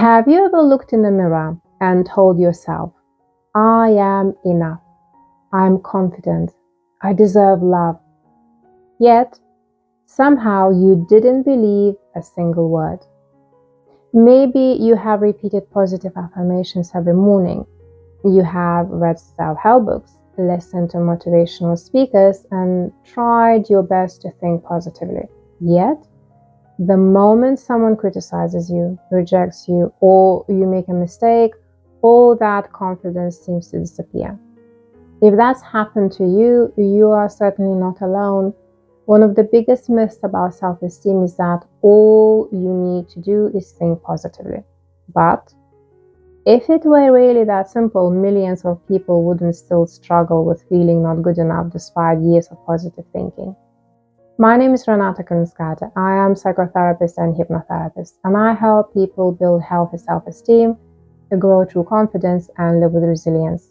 Have you ever looked in the mirror and told yourself, I am enough, I'm confident, I deserve love, yet somehow you didn't believe a single word? Maybe you have repeated positive affirmations every morning. You have read self-help books, listened to motivational speakers, and tried your best to think positively. Yet, the moment someone criticizes you, rejects you, or you make a mistake, all that confidence seems to disappear. If that's happened to you, you are certainly not alone. One of the biggest myths about self-esteem is that all you need to do is think positively. But if it were really that simple, millions of people wouldn't still struggle with feeling not good enough despite years of positive thinking. My name is Renata Karlinskaite. I am psychotherapist and hypnotherapist, and I help people build healthy self-esteem, grow true confidence, and live with resilience.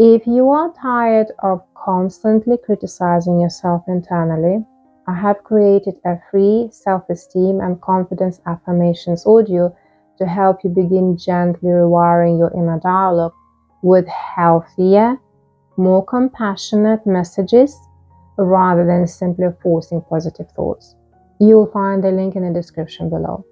If you are tired of constantly criticizing yourself internally, I have created a free self-esteem and confidence affirmations audio to help you begin gently rewiring your inner dialogue with healthier, more compassionate messages rather than simply forcing positive thoughts. You'll find the link in the description below.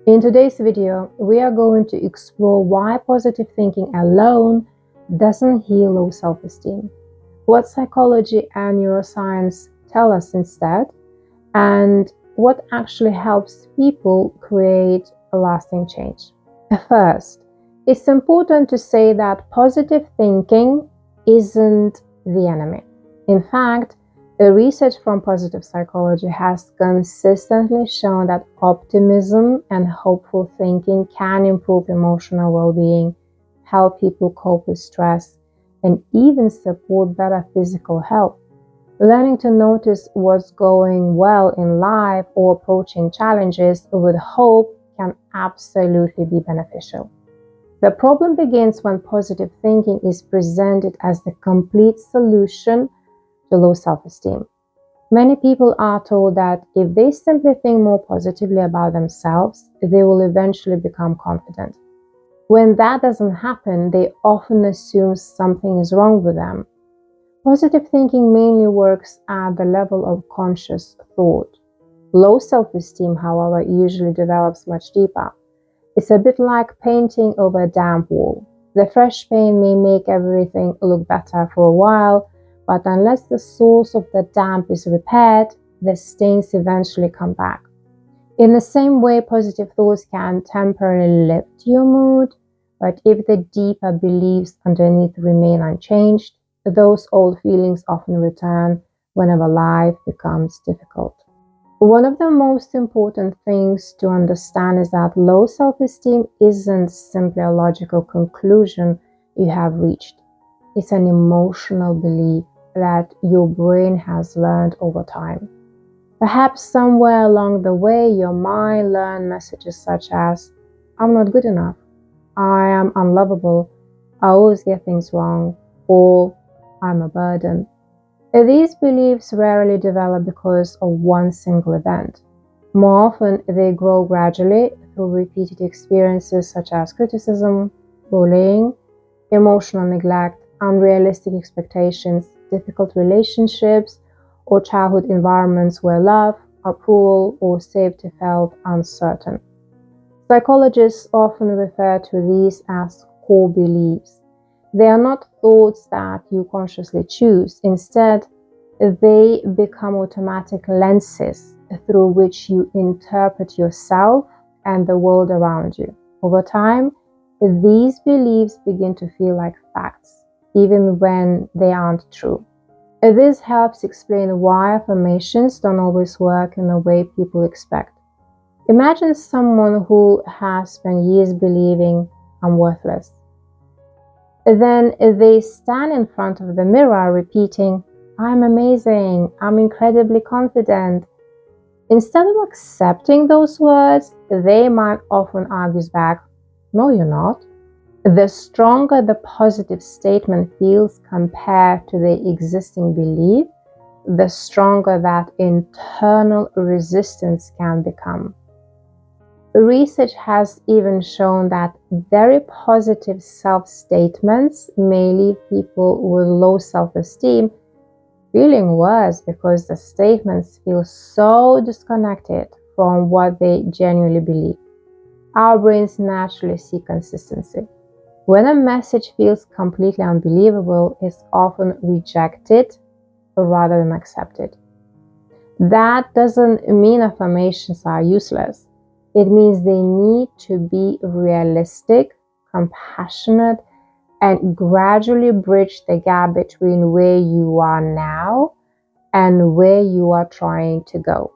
In today's video, we are going to explore why positive thinking alone doesn't heal low self-esteem, what psychology and neuroscience tell us instead, and what actually helps people create a lasting change. First, it's important to say that positive thinking isn't the enemy. In fact, research from positive psychology has consistently shown that optimism and hopeful thinking can improve emotional well-being, help people cope with stress, and even support better physical health. Learning to notice what's going well in life or approaching challenges with hope can absolutely be beneficial. The problem begins when positive thinking is presented as the complete solution to low self-esteem. Many people are told that if they simply think more positively about themselves, they will eventually become confident. When that doesn't happen, they often assume something is wrong with them. Positive thinking mainly works at the level of conscious thought. Low self-esteem, however, usually develops much deeper. It's a bit like painting over a damp wall. The fresh paint may make everything look better for a while, but unless the source of the damp is repaired, the stains eventually come back. In the same way, positive thoughts can temporarily lift your mood, but if the deeper beliefs underneath remain unchanged, those old feelings often return whenever life becomes difficult. One of the most important things to understand is that low self-esteem isn't simply a logical conclusion you have reached. It's an emotional belief that your brain has learned over time. Perhaps somewhere along the way, your mind learned messages such as, I'm not good enough, I am unlovable, I always get things wrong, or I'm a burden. These beliefs rarely develop because of one single event. More often, they grow gradually through repeated experiences such as criticism, bullying, emotional neglect, unrealistic expectations, difficult relationships, or childhood environments where love, approval, or safety felt uncertain. Psychologists often refer to these as core beliefs. They are not thoughts that you consciously choose. Instead, they become automatic lenses through which you interpret yourself and the world around you. Over time, these beliefs begin to feel like facts, even when they aren't true. This helps explain why affirmations don't always work in the way people expect. Imagine someone who has spent years believing, I'm worthless. Then they stand in front of the mirror repeating, I'm amazing, I'm incredibly confident. Instead of accepting those words, they might often argue back, no, you're not. The stronger the positive statement feels compared to the existing belief, the stronger that internal resistance can become. Research has even shown that very positive self-statements may leave people with low self-esteem feeling worse because the statements feel so disconnected from what they genuinely believe. Our brains naturally seek consistency. When a message feels completely unbelievable, it's often rejected rather than accepted. That doesn't mean affirmations are useless. It means they need to be realistic, compassionate, and gradually bridge the gap between where you are now and where you are trying to go.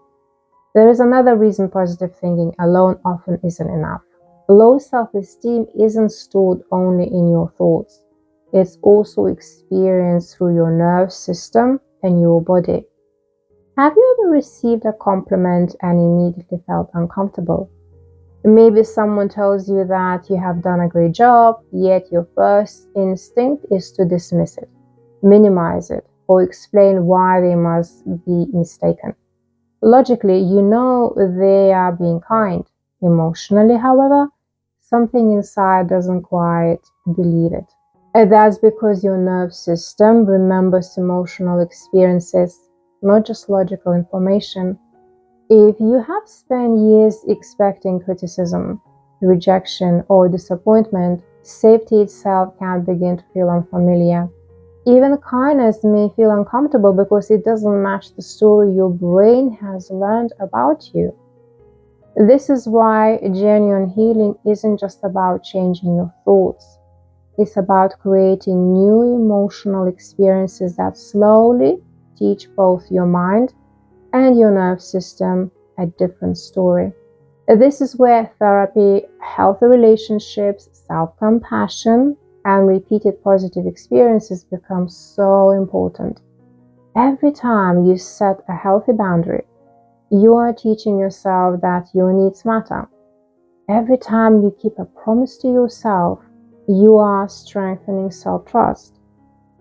There is another reason positive thinking alone often isn't enough. Low self-esteem isn't stored only in your thoughts. It's also experienced through your nervous system and your body. Have you ever received a compliment and immediately felt uncomfortable? Maybe someone tells you that you have done a great job, yet your first instinct is to dismiss it, minimize it, or explain why they must be mistaken. Logically, you know they are being kind. Emotionally, however, something inside doesn't quite believe it. And that's because your nerve system remembers emotional experiences, not just logical information. If you have spent years expecting criticism, rejection, or disappointment, safety itself can begin to feel unfamiliar. Even kindness may feel uncomfortable because it doesn't match the story your brain has learned about you. This is why genuine healing isn't just about changing your thoughts. It's about creating new emotional experiences that slowly teach both your mind and your nervous system a different story. This is where therapy, healthy relationships, self-compassion, and repeated positive experiences become so important. Every time you set a healthy boundary, you are teaching yourself that your needs matter. Every time you keep a promise to yourself, you are strengthening self-trust.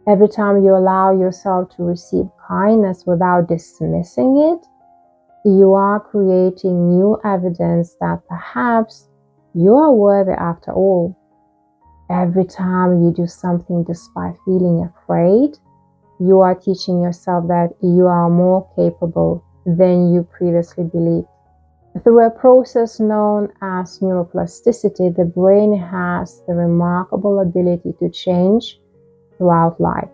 Every time you allow yourself to receive kindness without dismissing it, you are creating new evidence that perhaps you are worthy after all. Every time you do something despite feeling afraid, you are teaching yourself that you are more capable than you previously believed. Through a process known as neuroplasticity, the brain has the remarkable ability to change throughout life.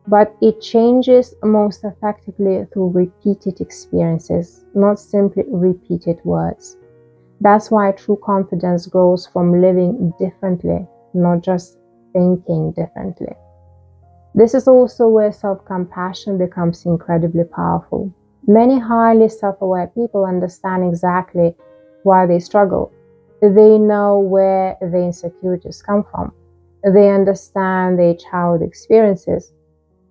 But it changes most effectively through repeated experiences, not simply repeated words. That's why true confidence grows from living differently, not just thinking differently. This is also where self-compassion becomes incredibly powerful. Many highly self-aware people understand exactly why they struggle. They know where the insecurities come from. They understand their childhood experiences,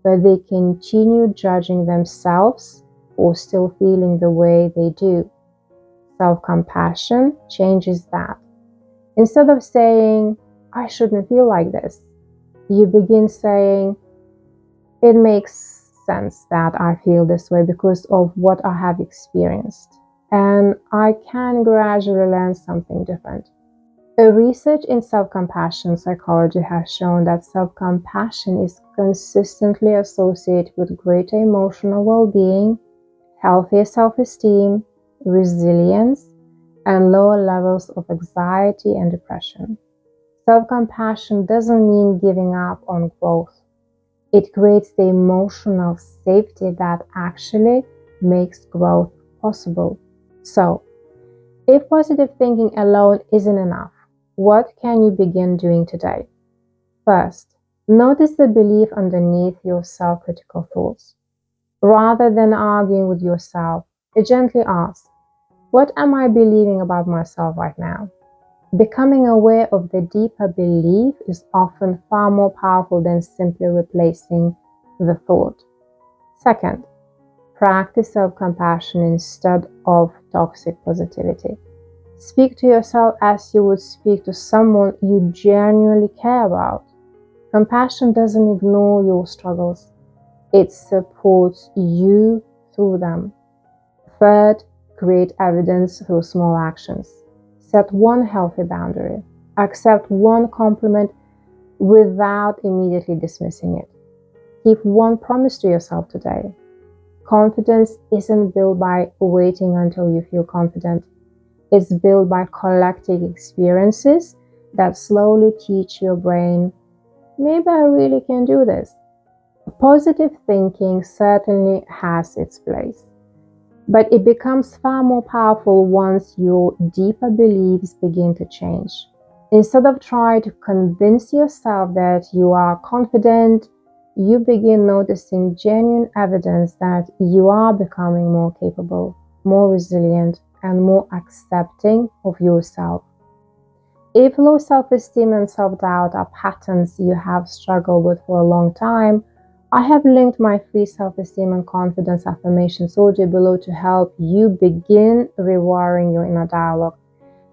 but they continue judging themselves for still feeling the way they do. Self-compassion changes that. Instead of saying, I shouldn't feel like this, you begin saying, it makes sense that I feel this way because of what I have experienced, and I can gradually learn something different. A research in self-compassion psychology has shown that self-compassion is consistently associated with greater emotional well-being, healthier self-esteem, resilience, and lower levels of anxiety and depression. Self-compassion doesn't mean giving up on growth. It creates the emotional safety that actually makes growth possible. So, if positive thinking alone isn't enough, what can you begin doing today? First, notice the belief underneath your self-critical thoughts. Rather than arguing with yourself, gently ask, what am I believing about myself right now? Becoming aware of the deeper belief is often far more powerful than simply replacing the thought. Second, practice self-compassion instead of toxic positivity. Speak to yourself as you would speak to someone you genuinely care about. Compassion doesn't ignore your struggles. It supports you through them. Third, create evidence through small actions. Set one healthy boundary. Accept one compliment without immediately dismissing it. Keep one promise to yourself today. Confidence isn't built by waiting until you feel confident. It's built by collecting experiences that slowly teach your brain, maybe I really can do this. Positive thinking certainly has its place, but it becomes far more powerful once your deeper beliefs begin to change. Instead of trying to convince yourself that you are confident, you begin noticing genuine evidence that you are becoming more capable, more resilient, and more accepting of yourself. If low self-esteem and self-doubt are patterns you have struggled with for a long time, I have linked my free self-esteem and confidence affirmations audio below to help you begin rewiring your inner dialogue.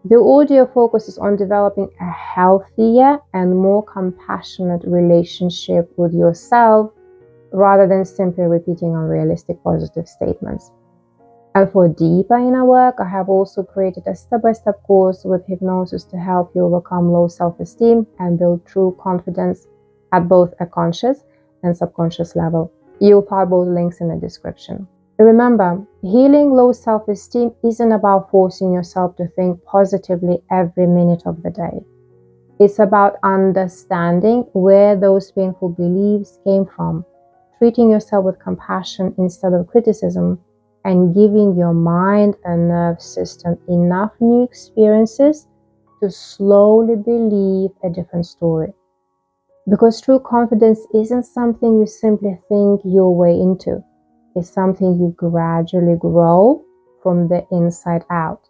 The audio focuses on developing a healthier and more compassionate relationship with yourself rather than simply repeating unrealistic positive statements. And for deeper inner work, I have also created a step-by-step course with hypnosis to help you overcome low self-esteem and build true confidence at both a conscious and subconscious level. You'll find both links in the description. Remember, healing low self-esteem isn't about forcing yourself to think positively every minute of the day. It's about understanding where those painful beliefs came from, treating yourself with compassion instead of criticism, and giving your mind and nervous system enough new experiences to slowly believe a different story. Because true confidence isn't something you simply think your way into. It's something you gradually grow from the inside out.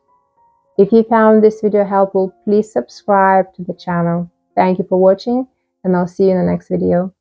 If you found this video helpful, please subscribe to the channel. Thank you for watching, and I'll see you in the next video.